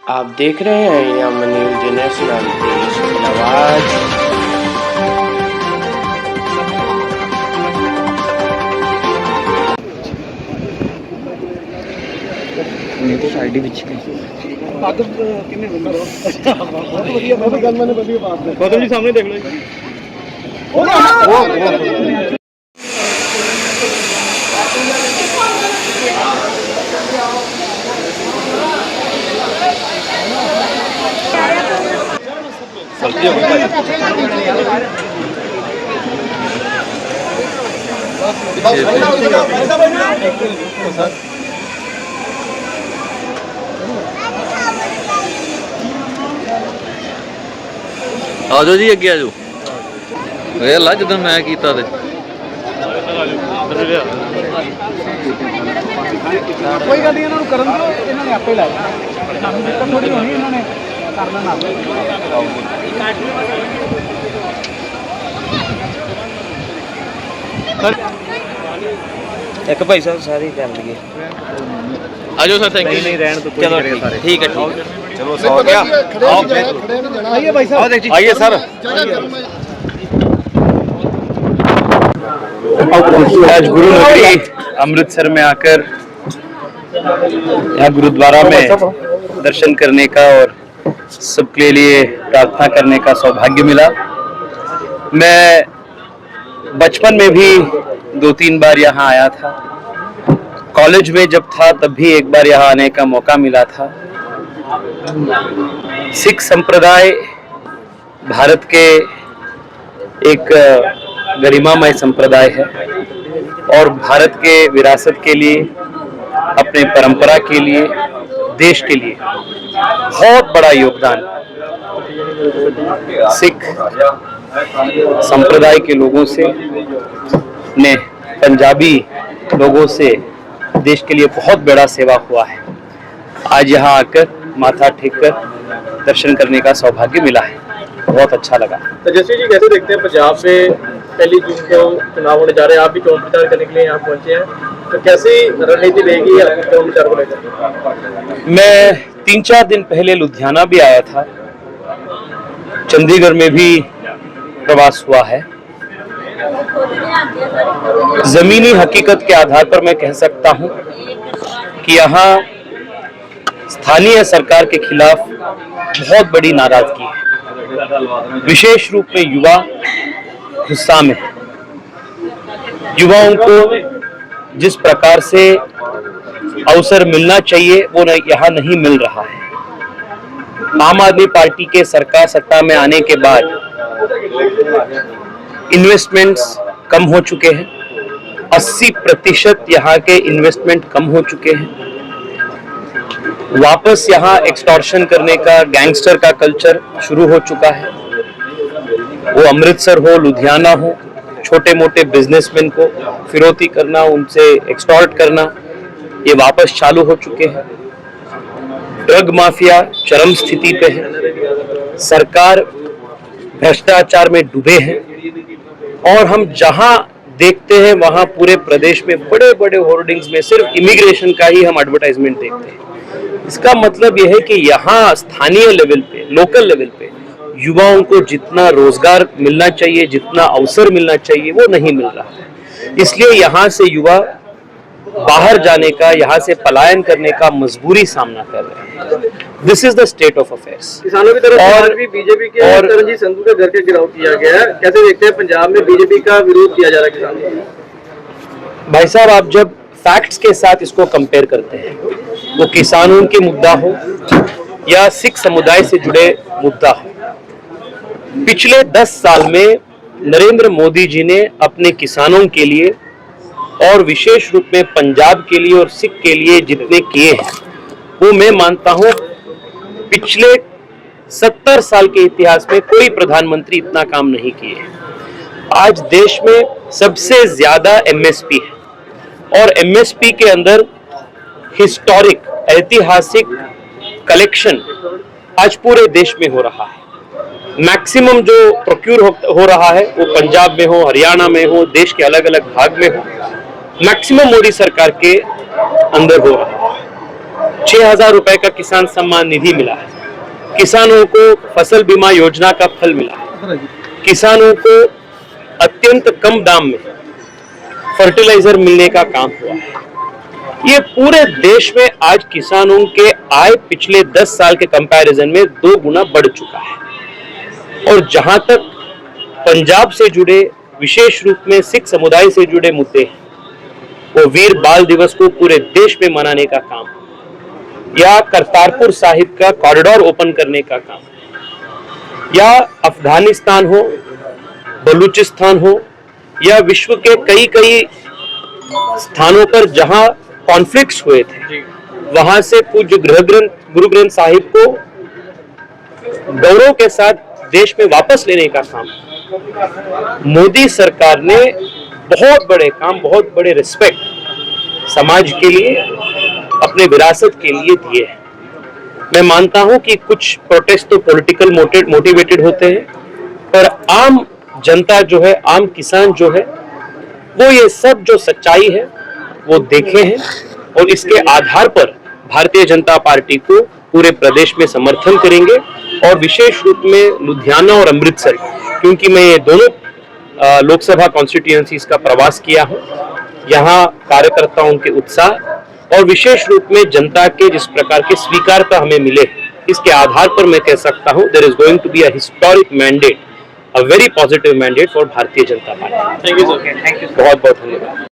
आप देख रहे हैं यम न्यूज नेशनल, देश की आवाज। तो साइड ਵਿੱਚ किन्ने नंबर बहुत बढ़िया बहुत गल मैंने बढ़िया बात है। बादल जी सामने देख लो जी। ਆ ਜਾਓ ਜੀ ਅੱਗੇ ਆ ਜਾਓ। ਵੇਖ ਲਾ ਜਦੋਂ ਮੈਂ ਕੀਤਾ ਤੇ ਕੋਈ ਗੱਲ ਨਹੀਂ, ਇਹਨਾਂ ਨੂੰ ਕਰਨ ਦਿਓ, ਇਹਨਾਂ ਨੇ ਆਪੇ ਲਾ ਦੇਣਾ। ਸਾਨੂੰ ਦਿੱਕਤ ਥੋੜੀ ਹੋਣੀ, ਇਹਨਾਂ ਨੇ ਕਰਨਾ ਨਾ। एक भाई साहब सारी कर लिए। आ जाओ सर, थैंक यू। नहीं रहने तो चलो ठीक है चलो सो गया। आइए भाई साहब, आइए सर। आज गुरु नगरी अमृतसर में आकर यहाँ गुरुद्वारा में दर्शन करने का और सबके लिए प्रार्थना करने का सौभाग्य मिला। मैं बचपन में भी 2-3 बार यहाँ आया था। कॉलेज में जब था तब भी एक बार यहाँ आने का मौका मिला था। सिख संप्रदाय भारत के एक गरिमामय संप्रदाय है और भारत के विरासत के लिए, अपने परंपरा के लिए, देश के लिए बहुत बड़ा योगदान सिख संप्रदाय के लोगों से ने पंजाबी लोगों से देश के लिए बहुत बड़ा सेवा हुआ है। आज यहाँ आकर माथा टेक कर दर्शन करने का सौभाग्य मिला है, बहुत अच्छा लगा। तो जैसे जी कैसे देखते हैं पंजाब में पहली जून को चुनाव होने जा रहे हैं, आप भी चुनाव प्रचार करने के लिए यहाँ पहुंचे हैं, तो कैसी रणनीति रहेगी चुनाव प्रचार को लेकर? मैं 3-4 दिन पहले लुधियाना भी आया था, चंडीगढ़ में भी प्रवास हुआ है। जमीनी हकीकत के आधार पर मैं कह सकता हूं कि यहाँ स्थानीय सरकार के खिलाफ बहुत बड़ी नाराजगी है। विशेष रूप में युवा गुस्सा में, युवाओं को जिस प्रकार से अवसर मिलना चाहिए वो यहाँ नहीं मिल रहा है। आम आदमी पार्टी के सरकार सत्ता में आने के बाद इन्वेस्टमेंट्स कम हो चुके हैं। 80% यहाँ के इन्वेस्टमेंट कम हो चुके हैं। वापस यहाँ एक्सटॉर्शन करने का, गैंगस्टर का कल्चर शुरू हो चुका है। वो अमृतसर हो, लुधियाना हो, छोटे मोटे बिजनेसमैन को फिरौती करना, उनसे एक्सटॉर्ट करना, ये वापस चालू हो चुके हैं। ड्रग माफिया चरम स्थिति पे है। सरकार भ्रष्टाचार में डूबे हैं और हम जहां देखते हैं वहां पूरे प्रदेश में बड़े बड़े होर्डिंग्स में सिर्फ इमिग्रेशन का ही हम एडवर्टाइजमेंट देखते हैं। इसका मतलब यह है कि यहाँ स्थानीय लेवल पे, लोकल लेवल पे युवाओं को जितना रोजगार मिलना चाहिए, जितना अवसर मिलना चाहिए, वो नहीं मिल रहा है। इसलिए यहाँ से युवा बाहर जाने का, यहाँ से पलायन करने का मजबूरी सामना कर रहे हैं। This is the state of affairs. किसानों की तरफ और भी बीजेपी के और तरनजीत संधू के घर के गिराव किया गया है, कैसे देखते हैं पंजाब में बीजेपी का विरोध किया जा रहा है किसानों? भाई साहब, आप जब फैक्ट्स के साथ इसको कंपेयर करते हैं, वो किसानों के मुद्दा हो या सिख समुदाय से जुड़े मुद्दा हो, पिछले 10 साल में नरेंद्र मोदी जी ने अपने किसानों के लिए और विशेष रूप में पंजाब के लिए और सिख के लिए जितने किए हैं, वो मैं मानता हूं पिछले 70 साल के इतिहास में कोई प्रधानमंत्री इतना काम नहीं किए। आज देश में सबसे ज्यादा एमएसपी है और एमएसपी के अंदर हिस्टोरिक, ऐतिहासिक कलेक्शन आज पूरे देश में हो रहा है। मैक्सिमम जो प्रोक्यूर हो रहा है वो पंजाब में हो, हरियाणा में हो, देश के अलग अलग भाग में हो, मैक्सिमम मोदी सरकार के अंदर हो रहा है। 6,000 रुपए का किसान सम्मान निधि मिला है, किसानों को फसल बीमा योजना का फल मिला है, किसानों को अत्यंत कम दाम में फर्टिलाइजर मिलने का काम हुआ है। ये पूरे देश में आज किसानों के आय पिछले 10 साल के कंपैरिजन में 2 गुना बढ़ चुका है। और जहां तक पंजाब से जुड़े, विशेष रूप में सिख समुदाय से जुड़े मुद्दे हैं, वो वीर बाल दिवस को पूरे देश में मनाने का काम, या करतारपुर साहिब का कॉरिडोर ओपन करने का काम, या अफगानिस्तान हो, बलूचिस्तान हो, या विश्व के कई स्थानों पर जहां कॉन्फ्लिक्ट्स हुए थे, वहां से पूज्य गुरु ग्रंथ साहिब को गौरव के साथ देश में वापस लेने का काम मोदी सरकार ने बहुत बड़े काम, बहुत बड़े रिस्पेक्ट समाज के लिए, अपने विरासत के लिए दिए हैं। मैं मानता हूं कि कुछ प्रोटेस्ट तो पॉलिटिकल मोटिवेटेड होते हैं, पर आम जनता जो है, आम किसान जो है, वो ये सब जो सच्चाई है वो देखे हैं, और इसके आधार पर भारतीय जनता पार्टी को पूरे प्रदेश में समर्थन करेंगे। और विशेष रूप में लुधियाना और अमृतसर, क्योंकि मैं ये दोनों लोकसभा कॉन्स्टिट्यूएंसीज का प्रवास किया हूँ, यहाँ कार्यकर्ताओं के उत्साह और विशेष रूप में जनता के जिस प्रकार की स्वीकारता हमें मिले, इसके आधार पर मैं कह सकता हूँ there is going to be a historic mandate, a very positive mandate for Bharatiya Janata party. Thank you sir. बहुत बहुत धन्यवाद।